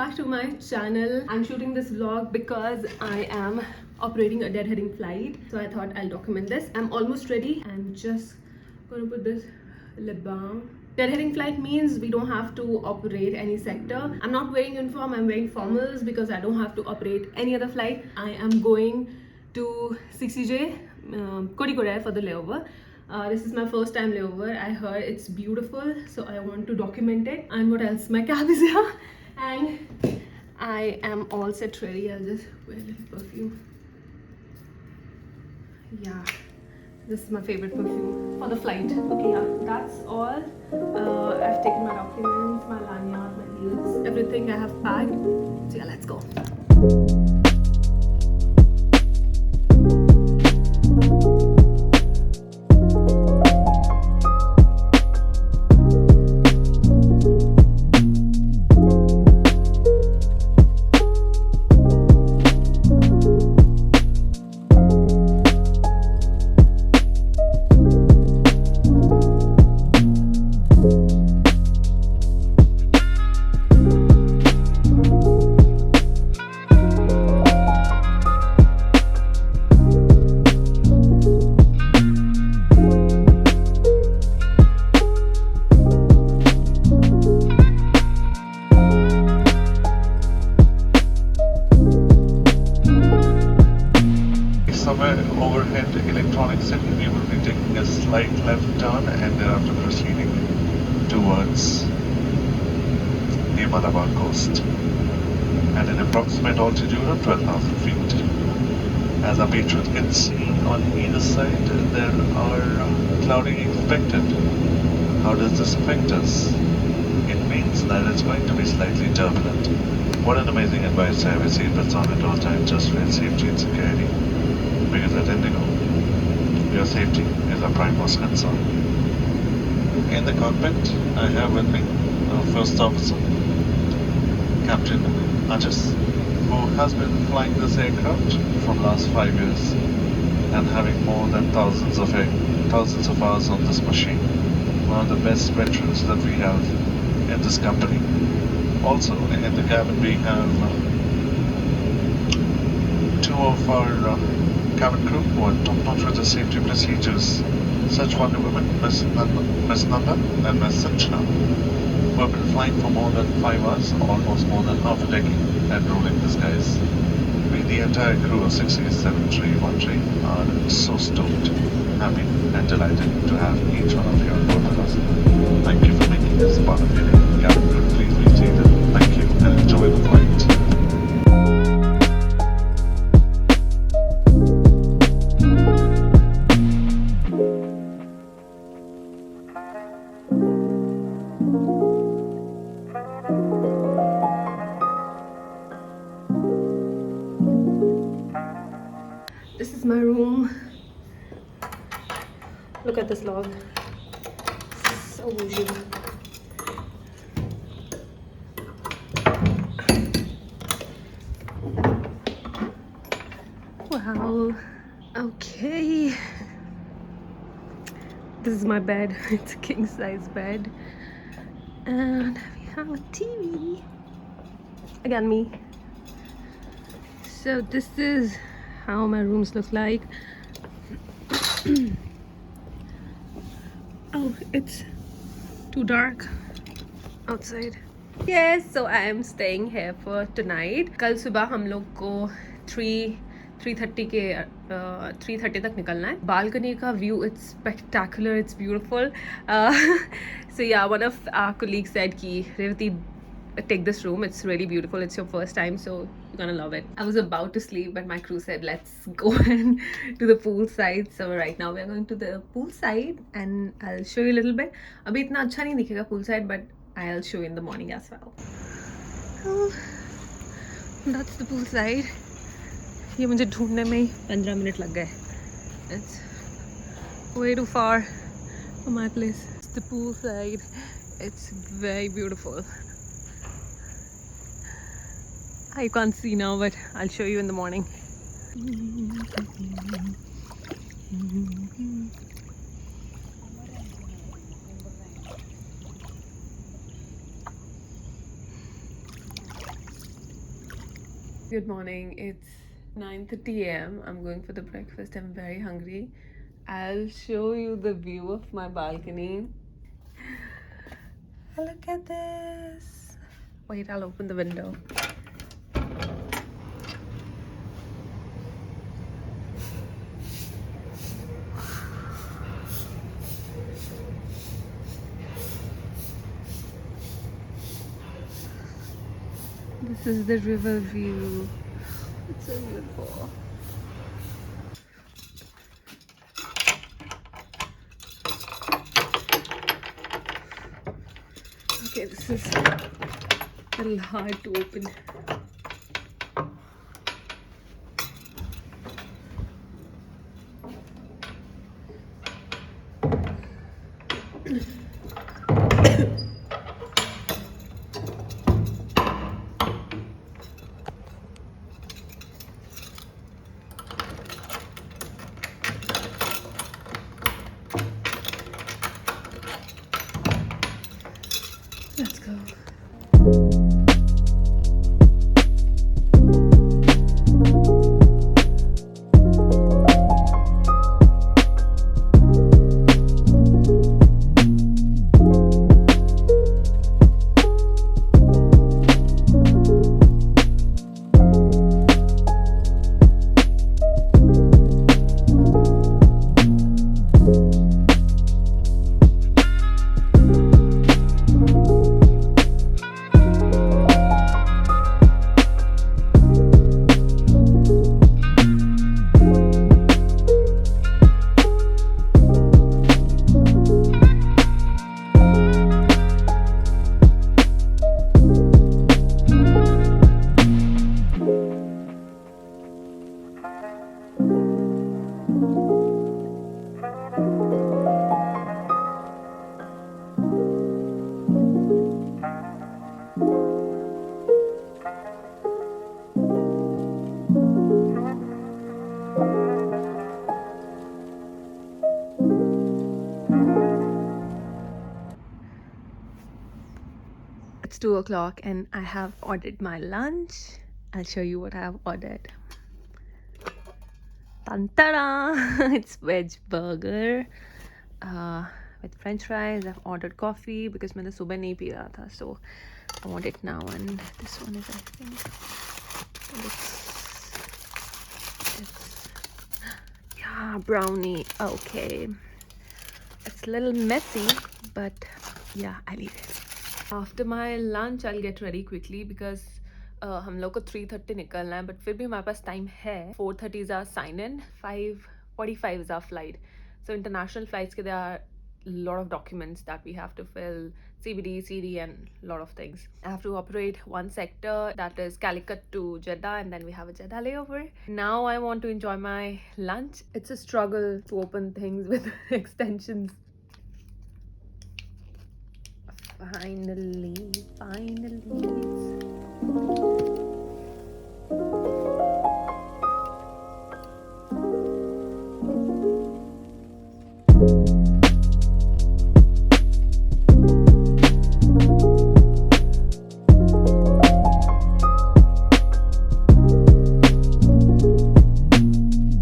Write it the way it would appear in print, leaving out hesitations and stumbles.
back to my channel. I'm shooting this vlog because I am operating a deadheading flight, so I thought I'll document this. I'm almost ready. I'm just gonna put this lip balm. Deadheading flight means we don't have to operate any sector. I'm not wearing uniform, I'm wearing formals because I don't have to operate any other flight. I am going to 60J Kodikode for the layover. This is my first time layover. I heard it's beautiful, so I want to document it. And what else? My cab is here and I am all set ready. I'll just wear a little perfume. Yeah, this is my favorite perfume for the flight. Okay, yeah, that's all. I've taken my documents, my lanyard, my heels, everything I have packed. So yeah, let's go. Somewhere overhead electronic city, we will be taking a slight left turn and thereafter proceeding towards the Malabar coast at an approximate altitude of 12,000 feet. As our patrons can see on either side, there are clouding expected. How does this affect us? It means that it's going to be slightly turbulent. What an amazing advice to have a seatbelts on at all times, just for safety and security. Because at Indigo, your safety is our primemost concern. In the cockpit, I have with me our first officer, Captain Ajis, who has been flying this aircraft from last 5 years and having more than thousands of hours on this machine. One of the best veterans that we have in this company. Also, in the cabin we have two of our cabin crew who are top-notch with the safety procedures. Such wonder women, Miss Nanda and Miss Sanchana, who have been flying for more than 5 hours, almost more than half a decade, and ruling the skies. We, the entire crew of 67313, are so stoked, happy, and delighted to have each one of you on board with us. Thank you for making this part of your day. Cabin crew, please be seated. Thank you, and enjoy the flight. This is my room. Look at this log. So bougie. Wow. Okay. This is my bed. It's a king size bed. And we have a TV. Again, me. So this is how my rooms look like. Oh, it's too dark outside. Yes, so I am staying here for tonight. कल सुबह हम लोग को 3:30 तक निकलना है. Balcony का view, it's spectacular, it's beautiful. So yeah, one of our colleagues said कि Revati, take this room, it's really beautiful, it's your first time, so you're gonna love it. I was about to sleep, but my crew said let's go and to the pool side. So right now we're going to the pool side and I'll show you a little bit. अभी इतना अच्छा नहीं दिखेगा pool side, but I'll show you in the morning as well. Oh, that's the pool side. ये मुझे ढूंढने में ही 15 minute लग गए. It's way too far from my place. It's the pool side. It's very beautiful. I can't see now, but I'll show you in the morning. Good morning. It's 9:30 a.m. I'm going for the breakfast. I'm very hungry. I'll show you the view of my balcony. Look at this. Wait, I'll open the window. This is the river view. It's so beautiful. Okay, this is a little hard to open. Let's go. It's 2 o'clock and I have ordered my lunch. I'll show you what I have ordered. Tantara! It's veg burger with french fries. I've ordered coffee because मैंने सुबह नहीं P रहा था, so I want it now. And this one is, I think, yeah, brownie. Okay, it's a little messy, but yeah, I'll eat it. After my lunch I'll get ready quickly because हम लोग को 3:30 निकलना है, but फिर भी हमारे पास time है. 4:30 is our sign in, 5:45 is our flight. So international flights there are a lot of documents that we have to fill, CBD, CD, and a lot of things. I have to operate one sector, that is Calicut to Jeddah, and then we have a Jeddah layover. Now I want to enjoy my lunch. It's a struggle to open things with extensions. Finally.